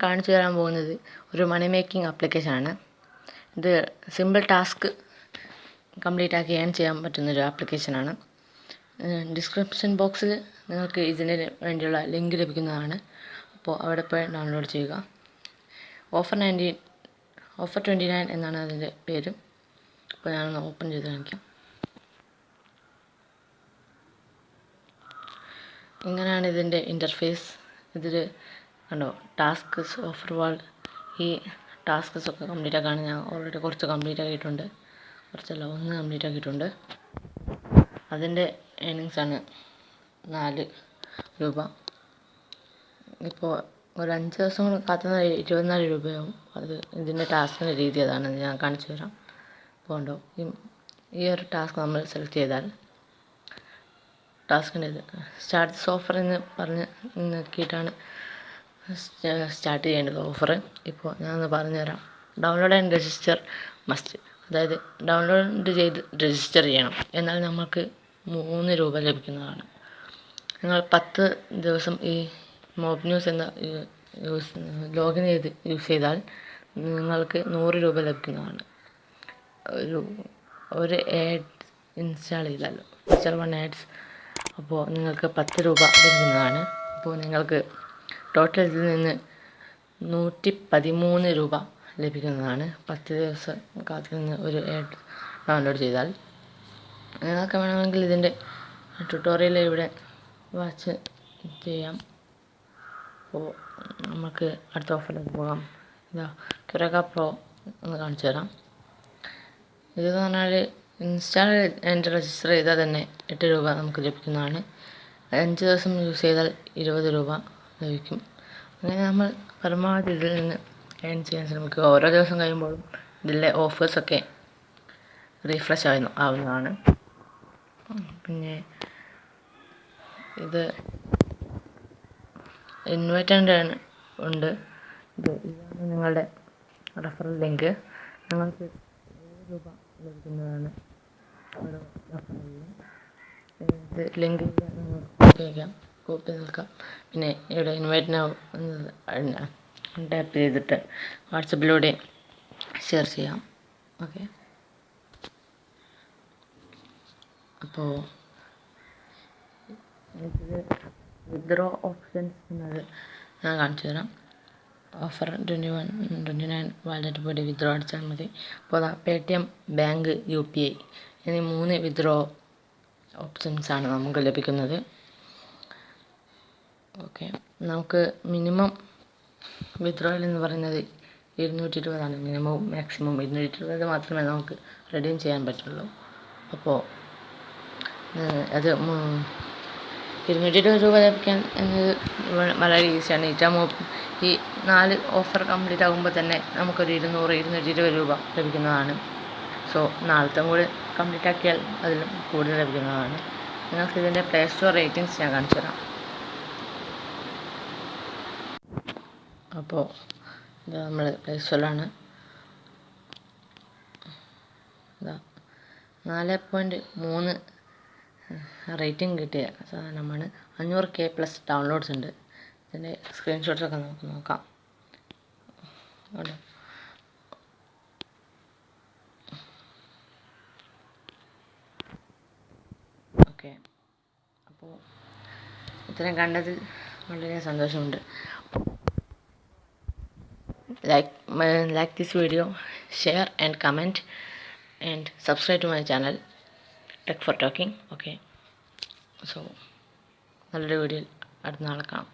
കാണിച്ചു തരാൻ പോകുന്നത് ഒരു മണി മേക്കിംഗ് ആപ്ലിക്കേഷനാണ്. ഇത് സിമ്പിൾ ടാസ്ക് കംപ്ലീറ്റ് ആക്കി ഏൺ ചെയ്യാൻ പറ്റുന്നൊരു ആപ്ലിക്കേഷനാണ്. ഡിസ്ക്രിപ്ഷൻ ബോക്സിൽ നിങ്ങൾക്ക് ഇതിന് വേണ്ടിയുള്ള ലിങ്ക് ലഭിക്കുന്നതാണ്. അപ്പോൾ അവിടെ പോയി ഡൗൺലോഡ് ചെയ്യുക. ഓഫർ 29 എന്നാണ് അതിൻ്റെ പേര്. അപ്പോൾ ഞാനൊന്ന് ഓപ്പൺ ചെയ്ത് കാണിക്കാം. ഇങ്ങനെയാണ് ഇതിൻ്റെ ഇൻ്റർഫേസ്. ഇതിൽ കണ്ടോ, ടാസ്ക്സ് ഓഫർ വാൾ. ഈ ടാസ്ക്സ് ഒക്കെ കംപ്ലീറ്റ് ആക്കാണ്. ഞാൻ ഓൾറെഡി കുറച്ച് കംപ്ലീറ്റ് ആക്കിയിട്ടുണ്ട്, കുറച്ചല്ല, 1 കംപ്ലീറ്റ് ആക്കിയിട്ടുണ്ട്. അതിൻ്റെ ഏണിങ്സാണ് 4 രൂപ. ഇപ്പോൾ ഒരു 5 ദിവസം കൂടെ കാത്തുന്ന 24 രൂപയാവും. അത് ഇതിൻ്റെ ടാസ്കിൻ്റെ രീതി അതാണ്, ഞാൻ കാണിച്ചു തരാം. അപ്പോൾ ഉണ്ടോ, ഈ ഒരു ടാസ്ക് നമ്മൾ സെലക്ട് ചെയ്താൽ ടാസ്കിൻ്റെ ഇത് സ്റ്റാർട്ട് ദിസ് ഓഫർ എന്ന് പറഞ്ഞ് നോക്കിയിട്ടാണ് സ്റ്റാർട്ട് ചെയ്യേണ്ടത് ഓഫർ. ഇപ്പോൾ ഞാനൊന്ന് പറഞ്ഞു തരാം. ഡൗൺലോഡ് ആൻഡ് രജിസ്റ്റർ മസ്റ്റ്, അതായത് ഡൗൺലോഡ് ചെയ്ത് രജിസ്റ്റർ ചെയ്യണം. എന്നാൽ നമുക്ക് 3 രൂപ ലഭിക്കുന്നതാണ്. നിങ്ങൾ 10 ദിവസം ഈ മോബ് ന്യൂസ് എന്ന ലോഗിൻ ചെയ്ത് യൂസ് ചെയ്താൽ നിങ്ങൾക്ക് 100 രൂപ ലഭിക്കുന്നതാണ്. ഒരു ആഡ് ഇൻസ്റ്റാൾ 1 ആഡ്സ്. അപ്പോൾ നിങ്ങൾക്ക് 10 രൂപ ലഭിക്കുന്നതാണ്. അപ്പോൾ നിങ്ങൾക്ക് ടോട്ടൽ ഇതിൽ നിന്ന് 113 രൂപ ലഭിക്കുന്നതാണ്. 10 ദിവസം കാത്തു നിന്ന് ഒരു ആഡ് ഡൗൺലോഡ് ചെയ്താൽ. നിങ്ങൾക്ക് വേണമെങ്കിൽ ഇതിൻ്റെ ട്യൂട്ടോറിയൽ ഇവിടെ വാച്ച് ചെയ്യാം. അപ്പോൾ നമുക്ക് അടുത്ത ഓഫറിലേക്ക് പോകാം. ഇതാ ക്യുറേക്ക പ്രോ ഒന്ന് കാണിച്ചു തരാം. ഇതെന്ന് പറഞ്ഞാൽ ഇൻസ്റ്റാൾ ആൻഡ് രജിസ്റ്റർ ചെയ്താൽ തന്നെ 8 രൂപ നമുക്ക് ലഭിക്കുന്നതാണ്. 5 ദിവസം യൂസ് ചെയ്താൽ 20 രൂപ ലഭിക്കും. അങ്ങനെ നമ്മൾ പരമാവധി ഇതിൽ നിന്ന് ഏൺ ചെയ്യാൻ ശ്രമിക്കുക. ഓരോ ദിവസം കഴിയുമ്പോഴും ഇതിലെ ഓഫേഴ്സൊക്കെ റീഫ്രഷ് ആവുന്നതാണ്. പിന്നെ ഇത് ഇൻവൈറ്റഡ് ഉണ്ട്. ഇതാണ് നിങ്ങളുടെ റെഫറൽ ലിങ്ക്. നിങ്ങൾക്ക് 7 രൂപ ലഭിക്കുന്നതാണ് ഓരോ റെഫറലിലും. ഇത് ലിങ്ക് കോപ്പി നിൽക്കാം. പിന്നെ ഇവിടെ ഇൻവൈറ്റ് നൗ ടാപ്പ് ചെയ്തിട്ട് വാട്സപ്പിലൂടെ ഷെയർ ചെയ്യാം. ഓക്കെ, അപ്പോൾ ഇതിൽ വിത്ഡ്രോ ഓപ്ഷൻസ് എന്നത് ഞാൻ കാണിച്ചു തരാം. ഓഫർ 29 വാലറ്റ് പോയി വിത്ഡ്രോ അടിച്ചാൽ മതി. അപ്പോൾ പേടിഎം, ബാങ്ക്, UPI എന്നീ 3 വിത്ഡ്രോ ഓപ്ഷൻസാണ് നമുക്ക് ലഭിക്കുന്നത്. ഓക്കെ, നമുക്ക് മിനിമം വിത്ഡ്രോയിൽ എന്ന് പറയുന്നത് 220 മിനിമവും മാക്സിമം 220 മാത്രമേ നമുക്ക് റെഡീം ചെയ്യാൻ പറ്റുള്ളൂ. അപ്പോൾ അത് 220 രൂപ ലഭിക്കാൻ എന്നത് വളരെ ഈസിയാണ്. ഈ 4 ഓഫർ കംപ്ലീറ്റ് ആകുമ്പോൾ തന്നെ നമുക്കൊരു 220 രൂപ ലഭിക്കുന്നതാണ്. സോ നാളത്തെ കൂടി കംപ്ലീറ്റ് ആക്കിയാൽ അതിൽ കൂടുതൽ ലഭിക്കുന്നതാണ്. നിങ്ങൾക്ക് ഇതിൻ്റെ പ്ലേ സ്റ്റോർ റേറ്റിംഗ്സ് ഞാൻ കാണിച്ചു തരാം. അപ്പോൾ ഇത് നമ്മൾ പ്ലേ സ്റ്റോറിലാണ്. 4.3 റേറ്റിംഗ് കിട്ടിയ സാധനമാണ്. 500K+ ഡൗൺലോഡ്സ് ഉണ്ട്. ഇതിൻ്റെ സ്ക്രീൻഷോട്ട്സൊക്കെ നമുക്ക് നോക്കാം. ഓക്കെ, അപ്പോൾ ഇത്രയും കണ്ടതിൽ വളരെ സന്തോഷമുണ്ട്. like this video, share and comment and subscribe to my channel Tech for Talking. Okay, so നല്ലൊരു വീഡിയോയിൽ അടുത്ത നാളെ കാണാം.